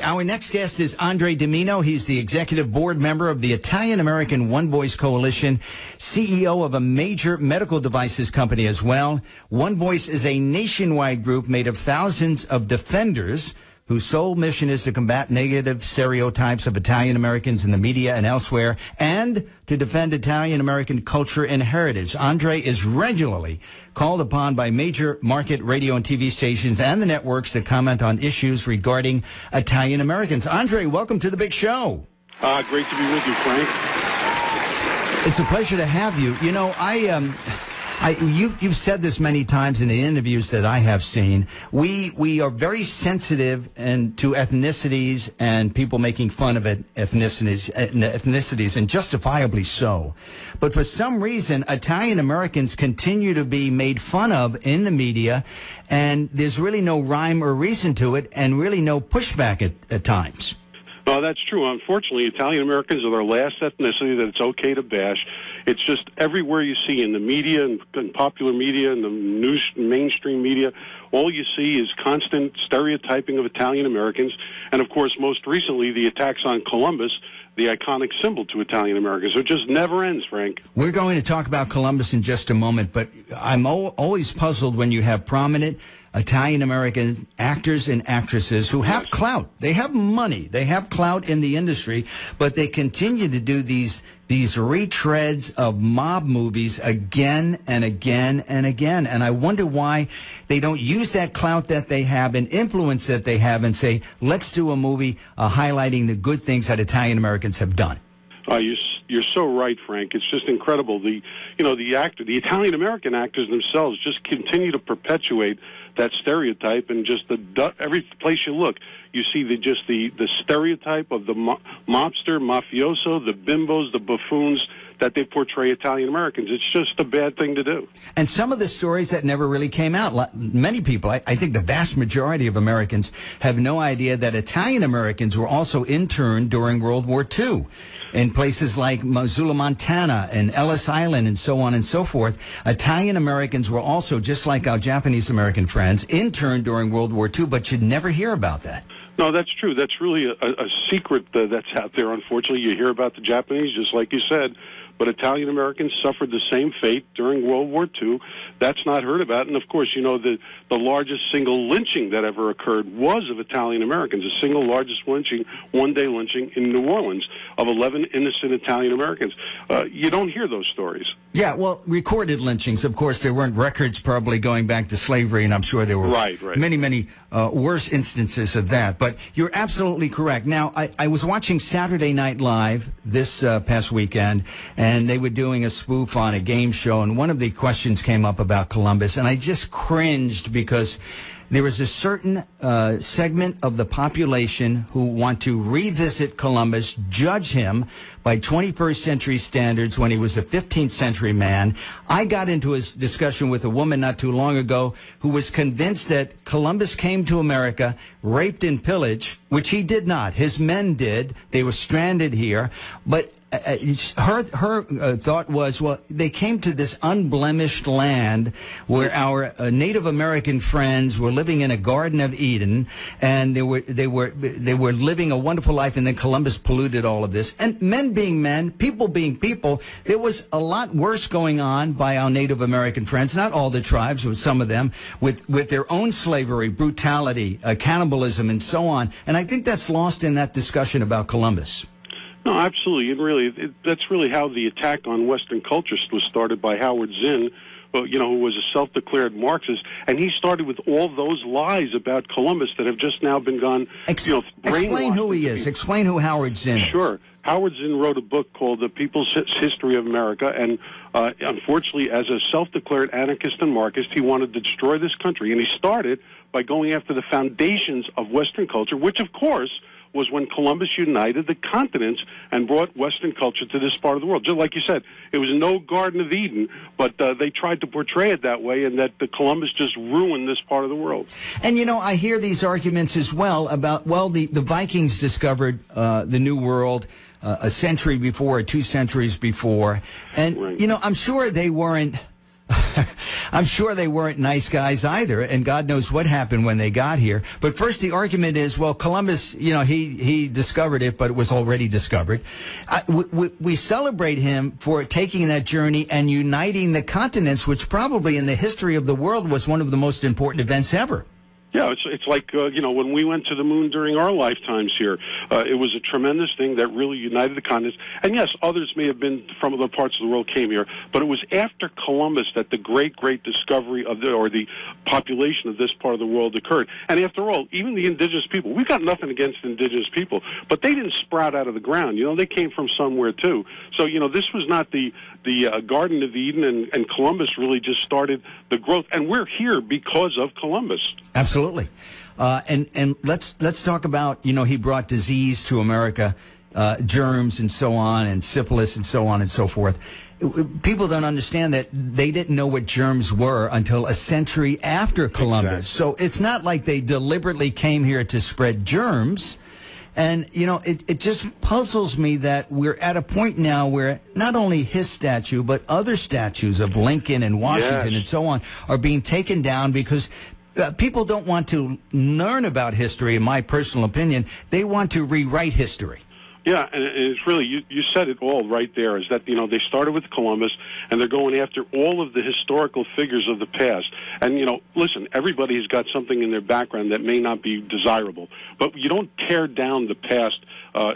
Our next guest is Andre DiMino. He's the executive board member of the Italian-American One Voice Coalition, CEO of a major medical devices company as well. One Voice is a nationwide group made of thousands of defenders whose sole mission is to combat negative stereotypes of Italian-Americans in the media and elsewhere, and to defend Italian-American culture and heritage. Andre is regularly called upon by major market radio and TV stations and the networks to comment on issues regarding Italian-Americans. Andre, welcome to the big show. Great to be with you, Frank. It's a pleasure to have you. You know, you've said this many times in the interviews that I have seen. We are very sensitive to ethnicities and people making fun of ethnicities, and justifiably so. But for some reason, Italian Americans continue to be made fun of in the media, and there's really no rhyme or reason to it, and really no pushback at times. No, that's true. Unfortunately, Italian Americans are the last ethnicity that it's okay to bash. It's just everywhere you see in the media and popular media and the news mainstream media, all you see is constant stereotyping of Italian Americans. And, of course, most recently, the attacks on Columbus, the iconic symbol to Italian Americans. So it just never ends, Frank. We're going to talk about Columbus in just a moment, but I'm always puzzled when you have prominent Italian-American actors and actresses who have clout. They have money. They have clout in the industry, but they continue to do these retreads of mob movies again and again and again. And I wonder why they don't use that clout that they have and influence that they have and say, let's do a movie highlighting the good things that Italian-Americans have done. You're so right, Frank. It's just incredible. The Italian-American actors themselves just continue to perpetuate that stereotype, and just every place you look, you see the stereotype of the mobster, mafioso, the bimbos, the buffoons that they portray Italian Americans. It's just a bad thing to do. And some of the stories that never really came out, many people, I think the vast majority of Americans have no idea that Italian Americans were also interned during World War II in places like Missoula, Montana, and Ellis Island, and so on and so forth. Italian Americans were also, just like our Japanese American friends, interned during World War II, but you'd never hear about that. No, that's true. That's really a secret that's out there. Unfortunately, you hear about the Japanese, just like you said, but Italian Americans suffered the same fate during World War II. That's not heard about. And, of course, you know, the largest single lynching that ever occurred was of Italian Americans, the single largest lynching, one-day lynching in New Orleans of 11 innocent Italian Americans. You don't hear those stories. Yeah, well, recorded lynchings, of course, there weren't records probably going back to slavery, and I'm sure there were many worse instances of that. But you're absolutely correct. Now, I was watching Saturday Night Live this past weekend, and they were doing a spoof on a game show, and one of the questions came up about Columbus, and I just cringed because there is a certain segment of the population who want to revisit Columbus, judge him by 21st century standards when he was a 15th century man. I got into a discussion with a woman not too long ago who was convinced that Columbus came to America, raped and pillaged, which he did not. His men did. They were stranded here. But her thought was, well, they came to this unblemished land where our Native American friends were living in a Garden of Eden, and they were living a wonderful life, and then Columbus polluted all of this. And men being men, people being people, there was a lot worse going on by our Native American friends, not all the tribes, but some of them, with their own slavery, brutality, cannibalism, and so on. And I think that's lost in that discussion about Columbus. No, absolutely. And really, that's really how the attack on Western culture was started by Howard Zinn, who was a self-declared Marxist. And he started with all those lies about Columbus that have just now been gone, brainwashed. Explain who he is. Explain who Howard Zinn is. Sure. Howard Zinn wrote a book called The People's History of America, and unfortunately, as a self-declared anarchist and Marxist, he wanted to destroy this country. And he started by going after the foundations of Western culture, which, of course, was when Columbus united the continents and brought Western culture to this part of the world. Just like you said, it was no Garden of Eden, but they tried to portray it that way, and that the Columbus just ruined this part of the world. And, I hear these arguments as well about, the Vikings discovered the New World a century before, or 2 centuries before. And, I'm sure they weren't I'm sure they weren't nice guys either, and God knows what happened when they got here. But first, the argument is, well, Columbus, he discovered it, but it was already discovered. We celebrate him for taking that journey and uniting the continents, which probably in the history of the world was one of the most important events ever. Yeah, it's like, when we went to the moon during our lifetimes here, it was a tremendous thing that really united the continents. And yes, others may have been from other parts of the world came here, but it was after Columbus that the great discovery of the population of this part of the world occurred. And after all, even the indigenous people, we've got nothing against indigenous people, but they didn't sprout out of the ground. They came from somewhere too. So, this was not the Garden of Eden, and Columbus really just started the growth. And we're here because of Columbus. Absolutely. And let's talk about, he brought disease to America, germs and so on, and syphilis and so on and so forth. People don't understand that they didn't know what germs were until a century after Columbus. Exactly. So it's not like they deliberately came here to spread germs. And, it just puzzles me that we're at a point now where not only his statue, but other statues of Lincoln and Washington and so on are being taken down because people don't want to learn about history, in my personal opinion. They want to rewrite history. Yeah, and it's really, you said it all right there, is that, they started with Columbus, and they're going after all of the historical figures of the past. And, listen, everybody's got something in their background that may not be desirable, but you don't tear down the past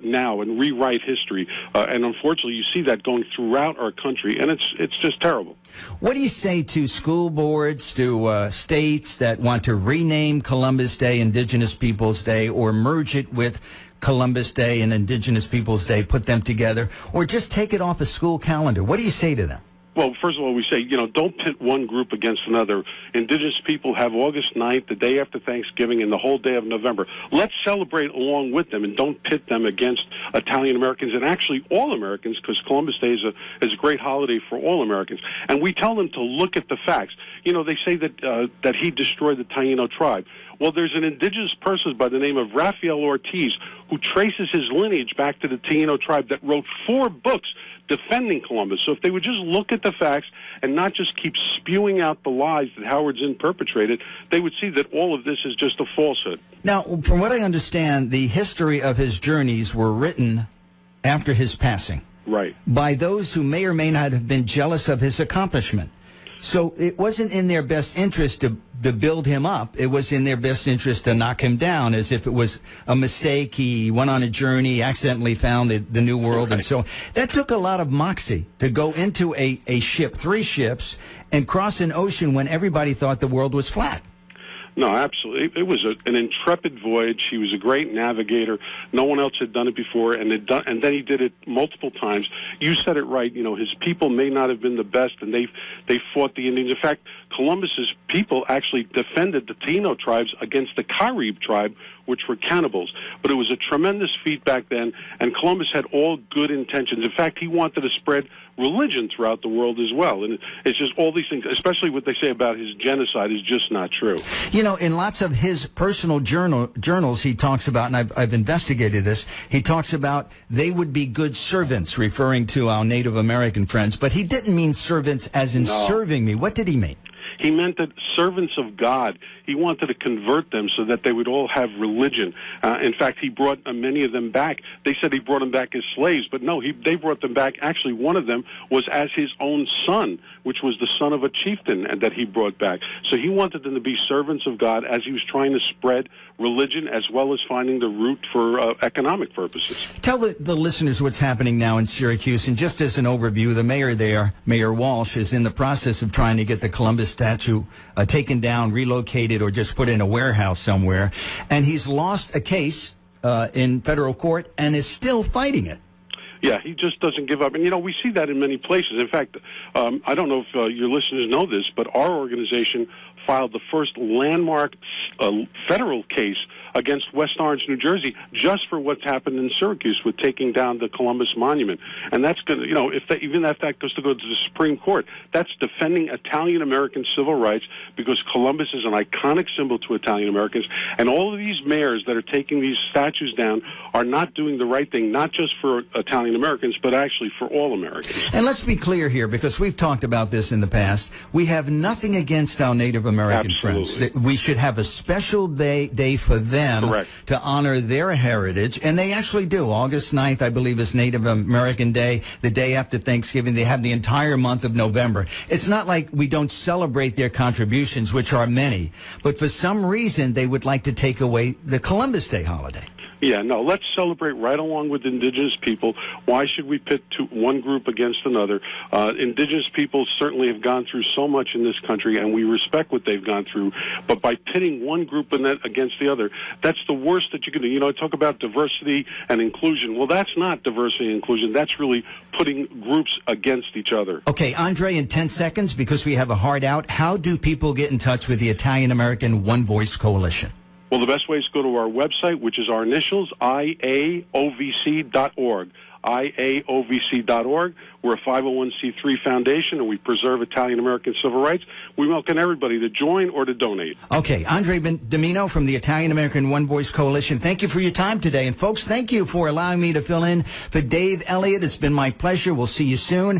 now and rewrite history. And unfortunately, you see that going throughout our country, and it's just terrible. What do you say to school boards, to states that want to rename Columbus Day Indigenous Peoples Day, or merge it with Columbus Day and Indigenous Peoples Day, put them together, or just take it off a school calendar? What do you say to them? Well, first of all, we say, don't pit one group against another. Indigenous people have August 9th, the day after Thanksgiving, and the whole day of November. Let's celebrate along with them, and don't pit them against Italian Americans and actually all Americans, because Columbus Day is a great holiday for all Americans. And we tell them to look at the facts. They say that he destroyed the Taino tribe. Well, there's an indigenous person by the name of Rafael Ortiz who traces his lineage back to the Taino tribe that wrote 4 books defending Columbus. So if they would just look at the facts and not just keep spewing out the lies that Howard Zinn perpetrated, they would see that all of this is just a falsehood. Now, from what I understand, the history of his journeys were written after his passing. Right. By those who may or may not have been jealous of his accomplishment. So it wasn't in their best interest to build him up. It was in their best interest to knock him down, as if it was a mistake. He went on a journey, accidentally found the New World, and so that took a lot of moxie to go into a ship, 3 ships, and cross an ocean when everybody thought the world was flat. No, absolutely. It was an intrepid voyage. He was a great navigator. No one else had done it before, and then he did it multiple times. You said it right. His people may not have been the best, and they fought the Indians. In fact, Columbus's people actually defended the Taino tribes against the Carib tribe, which were cannibals. But it was a tremendous feat back then, and Columbus had all good intentions. In fact, he wanted to spread religion throughout the world as well. And it's just all these things, especially what they say about his genocide, is just not true. In lots of his personal journals, he talks about, and I've investigated this, he talks about they would be good servants, referring to our Native American friends. But he didn't mean servants as in serving me. What did he mean? He meant that servants of God. He wanted to convert them so that they would all have religion. In fact, he brought many of them back. They said he brought them back as slaves, but no, they brought them back. Actually, one of them was as his own son, which was the son of a chieftain that he brought back. So he wanted them to be servants of God as he was trying to spread religion as well as finding the root for economic purposes. Tell the listeners what's happening now in Syracuse. And just as an overview, the mayor there, Mayor Walsh, is in the process of trying to get the Columbus statue taken down, relocated, or just put in a warehouse somewhere. And he's lost a case in federal court and is still fighting it. Yeah, he just doesn't give up. And, we see that in many places. In fact, I don't know if your listeners know this, but our organization filed the first landmark federal case against West Orange, New Jersey, just for what's happened in Syracuse with taking down the Columbus Monument. And that's going to, even if that goes to the Supreme Court, that's defending Italian-American civil rights, because Columbus is an iconic symbol to Italian-Americans. And all of these mayors that are taking these statues down are not doing the right thing, not just for Italian-Americans, but actually for all Americans. And let's be clear here, because we've talked about this in the past. We have nothing against our Native American friends. We should have a special day for them. Correct. To honor their heritage. And they actually do. August 9th, I believe, is Native American Day. The day after Thanksgiving, they have the entire month of November. It's not like we don't celebrate their contributions, which are many. But for some reason, they would like to take away the Columbus Day holiday. Yeah, no, let's celebrate right along with indigenous people. Why should we pit one group against another? Indigenous people certainly have gone through so much in this country, and we respect what they've gone through. But by pitting one group against the other, that's the worst that you can do. Talk about diversity and inclusion. Well, that's not diversity and inclusion. That's really putting groups against each other. Okay, Andre, in 10 seconds, because we have a hard out, how do people get in touch with the Italian American One Voice Coalition? Well, the best way is to go to our website, which is our initials, IAOVC.org. IAOVC.org. We're a 501c3 foundation, and we preserve Italian-American civil rights. We welcome everybody to join or to donate. Okay, Andre DiMino from the Italian-American One Voice Coalition, thank you for your time today. And, folks, thank you for allowing me to fill in for Dave Elliott. It's been my pleasure. We'll see you soon.